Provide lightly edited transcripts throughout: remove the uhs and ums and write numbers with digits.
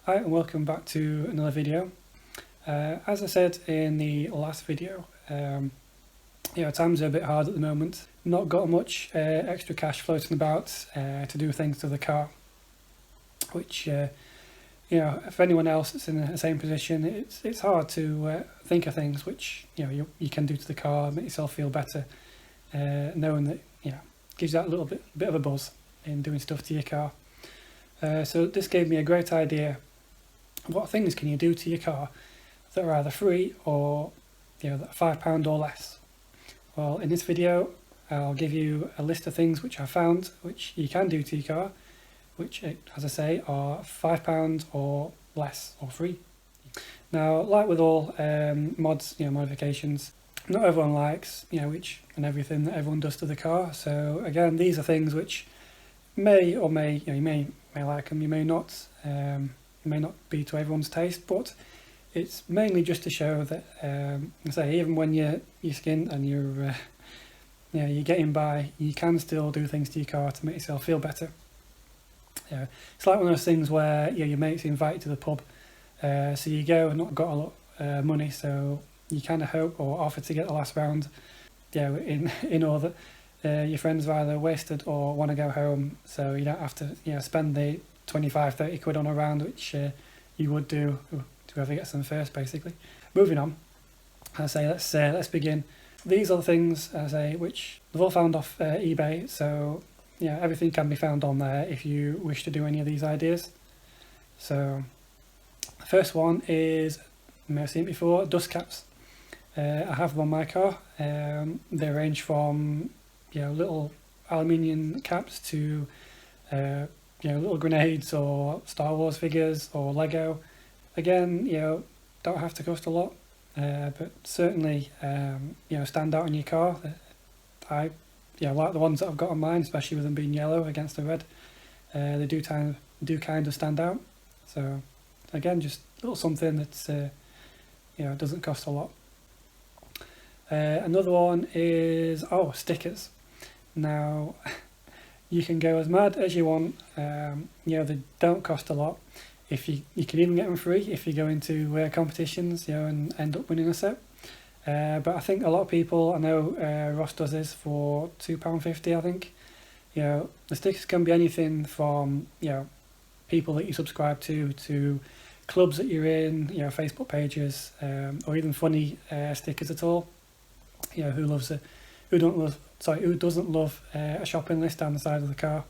Hi and welcome back to another video. As I said in the last video, times are a bit hard at the moment. Not got much extra cash floating about to do things to the car, which if anyone else is in the same position, it's hard to think of things which you can do to the car, make yourself feel better, knowing that gives you that little bit of a buzz in doing stuff to your car. So this gave me a great idea. What things can you do to your car that are either free or that are £5 or less? Well, in this video I'll give you a list of things which I found which you can do to your car, which, as I say, are £5 or less or free. Now, like with all mods, modifications, not everyone likes each and everything that everyone does to the car. So again, these are things which you may like them, you may not. It may not be to everyone's taste, but it's mainly just to show that, even when you're skinned and you're getting by, you can still do things to your car to make yourself feel better. It's like one of those things where your mates invite you to the pub, so you go and not got a lot of money, so you kind of hope or offer to get the last round, in order your friends are either wasted or want to go home, so you don't have to spend the 25-30 quid on a round, which you would do to whoever gets them first, basically. Moving on, let's begin. These are the things, which they've all found off eBay, so everything can be found on there if you wish to do any of these ideas. So the first one is, you may have seen it before, dust caps. I have them on my car. They range from little aluminium caps to little grenades or Star Wars figures or Lego. Again, don't have to cost a lot, but certainly stand out in your car. I like the ones that I've got on mine, especially with them being yellow against the red. They do kind of stand out. So again, just a little something that's doesn't cost a lot. Another one is stickers. Now, you can go as mad as you want. They don't cost a lot. If you can even get them free if you go into competitions, and end up winning a set. But I think a lot of people, I know Ross does this for £2.50, I think. The stickers can be anything from people that you subscribe to clubs that you're in, Facebook pages, or even funny stickers at all. Who doesn't love a shopping list down the side of the car,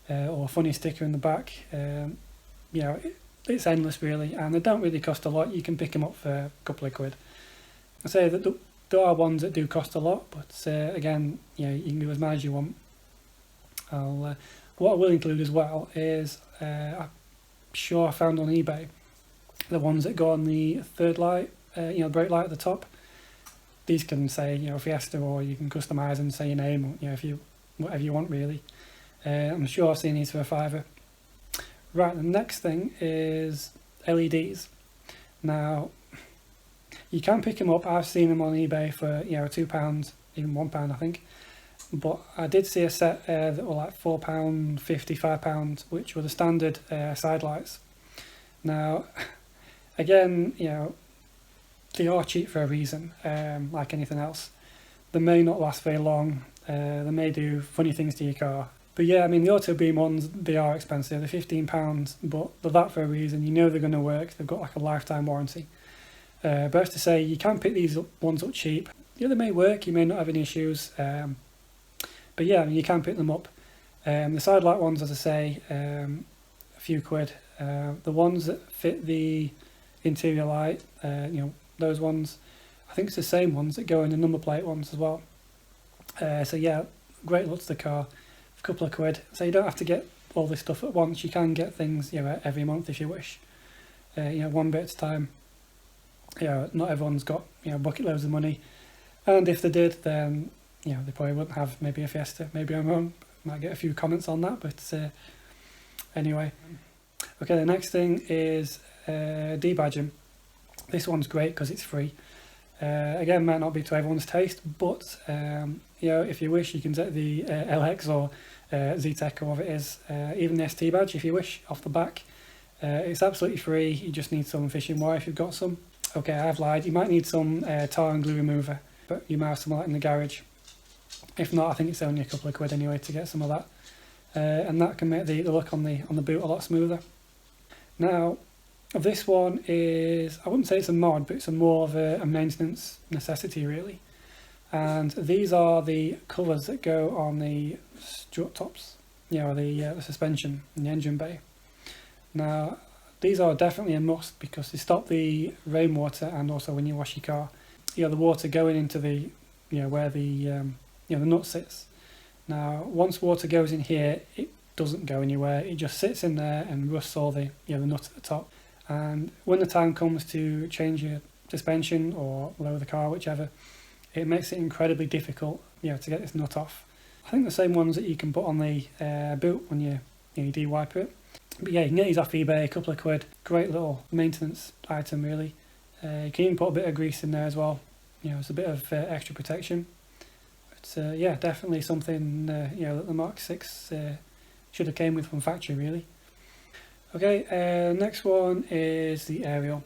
or a funny sticker in the back? It's endless really, and they don't really cost a lot. You can pick them up for a couple of quid. I say that there are ones that do cost a lot, but again, you can do as much as you want. What I will include as well is, I'm sure I found on eBay, the ones that go on the third light, brake light at the top. These can say Fiesta, or you can customise and say your name, or whatever you want really. I'm sure I've seen these for £5. Right, the next thing is LEDs. Now, you can pick them up. I've seen them on eBay for £2, even £1, I think. But I did see a set that were like £4, £5, which were the standard side lights. Now, again, they are cheap for a reason, like anything else. They may not last very long, they may do funny things to your car. But the Auto Beam ones, they are expensive. They're £15, but they're that for a reason. They're going to work. They've got like a lifetime warranty. But as to say, you can pick these ones up cheap. They may work, you may not have any issues. But you can pick them up. The side light ones, as I say, a few quid. The ones that fit the interior light, those ones, I think it's the same ones that go in the number plate ones as well. Great look to the car, a couple of quid. So you don't have to get all this stuff at once. You can get things every month if you wish, one bit at a time. Not everyone's got bucket loads of money, and if they did, then they probably wouldn't have maybe a Fiesta. Maybe I'm wrong, might get a few comments on that, but anyway. Okay, the next thing is debadging. This one's great because it's free. Again, might not be to everyone's taste, but if you wish, you can take the LX or Z-Tech or whatever it is, even the ST badge if you wish, off the back. It's absolutely free, you just need some fishing wire if you've got some. Okay, I've lied, you might need some tar and glue remover, but you might have some of that in the garage. If not, I think it's only a couple of quid anyway to get some of that. And that can make the look on the boot a lot smoother. Now, this one is, I wouldn't say it's a mod, but it's more of a maintenance necessity really. And these are the covers that go on the strut tops, the suspension in the engine bay. Now, these are definitely a must because they stop the rainwater, and also when you wash your car, the water going into the, where the nut sits. Now, once water goes in here, it doesn't go anywhere. It just sits in there and rusts all the nut at the top. And when the time comes to change your suspension or lower the car, whichever, it makes it incredibly difficult, to get this nut off. I think the same ones that you can put on the boot when you de-wiper it. But yeah, you can get these off eBay, a couple of quid. Great little maintenance item, really. You can even put a bit of grease in there as well. It's a bit of extra protection. But yeah, definitely something that the Mark 6 should have came with from factory, really. Okay, next one is the aerial.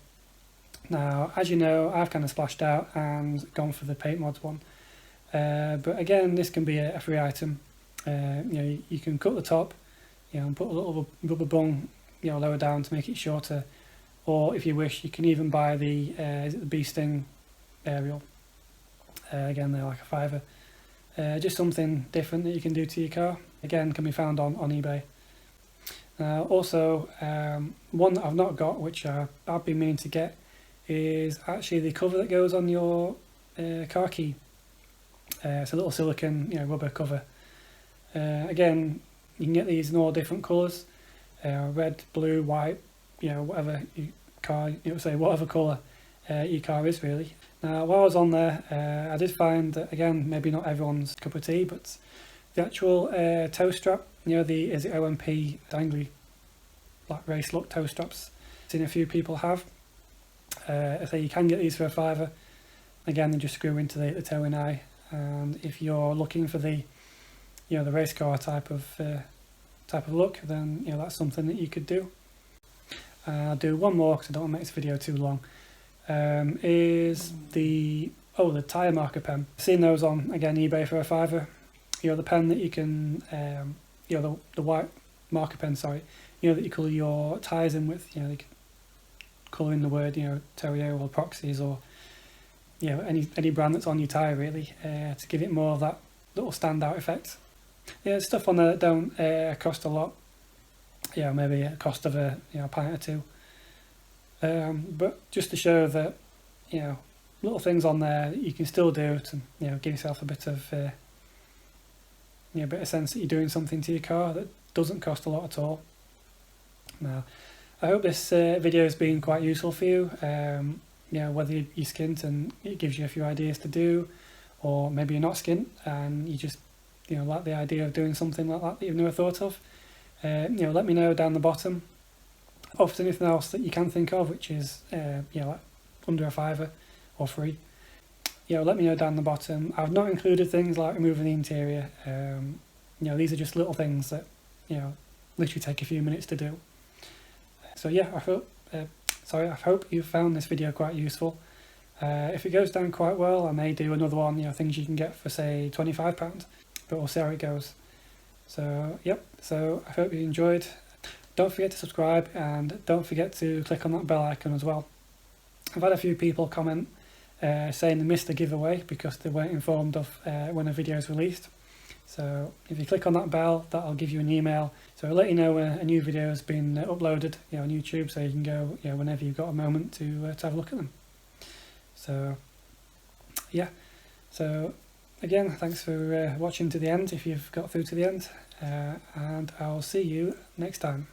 Now, as you know, I've kind of splashed out and gone for the paint mods one. But again, this can be a free item. You can cut the top, and put a little rubber bung, lower down to make it shorter. Or if you wish, you can even buy the Bee Sting aerial. Again, they're like a £5. Just something different that you can do to your car. Again, can be found on eBay. Also, one that I've not got, which I've been meaning to get, is actually the cover that goes on your car key. It's a little silicone, rubber cover. Again, you can get these in all different colours, red, blue, white, whatever your car, whatever colour your car is really. Now, while I was on there, I did find that, again, maybe not everyone's cup of tea, but the actual toe strap, is it OMP dangly, like race look toe straps. I've seen a few people have. So you can get these for a £5. Again, they just screw into the toe and eye. And if you're looking for the, the race car type of look, then that's something that you could do. I'll do one more because I don't want to make this video too long. Is the tyre marker pen. I've seen those on, again, eBay for a £5. The pen that you can, the white marker pen, sorry, that you colour your tyres in with, they can colour in the word, Terrio or Proxies or, any brand that's on your tyre really, to give it more of that little standout effect. Stuff on there that don't cost a lot. Maybe a cost of a pint or two. But just to show that, little things on there that you can still do to, give yourself a bit of sense that you're doing something to your car that doesn't cost a lot at all. Now, I hope this video has been quite useful for you. Whether you're skint and it gives you a few ideas to do, or maybe you're not skint and you just like the idea of doing something like that you've never thought of. Let me know down the bottom. Or if there's anything else that you can think of, which is like under a £5 or free. Let me know down the bottom. I've not included things like removing the interior. These are just little things that literally take a few minutes to do. So yeah, I hope you found this video quite useful. If it goes down quite well, I may do another one. Things you can get for say £25, but we'll see how it goes. So yep. So I hope you enjoyed. Don't forget to subscribe and don't forget to click on that bell icon as well. I've had a few people comment saying they missed the giveaway because they weren't informed of when a video is released. So if you click on that bell, that'll give you an email. So it'll let you know when a new video has been uploaded, on YouTube, so you can go, whenever you've got a moment to have a look at them. So yeah. So again, thanks for watching to the end if you've got through to the end, and I'll see you next time.